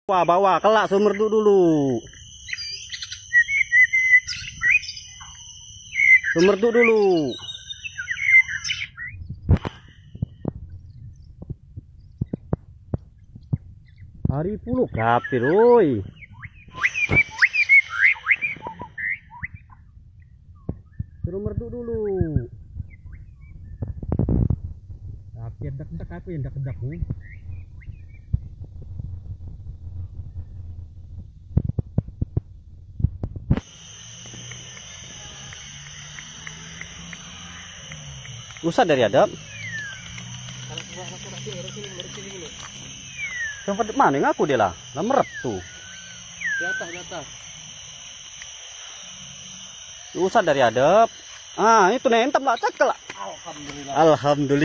Wah, bawa kelak sumber dulu. Sumber dulu. Hari puluh kapir, oi. Suruh merduk dulu. Tapi dak-dak aku yang dak-dak nih. Usah dari adab. Yang mana yang aku dia lah? Lah meret tuh. Di atas, di atas. Usah dari adab. Ah, itu nentam lah, cekel lah. Alhamdulillah. Alhamdulillah.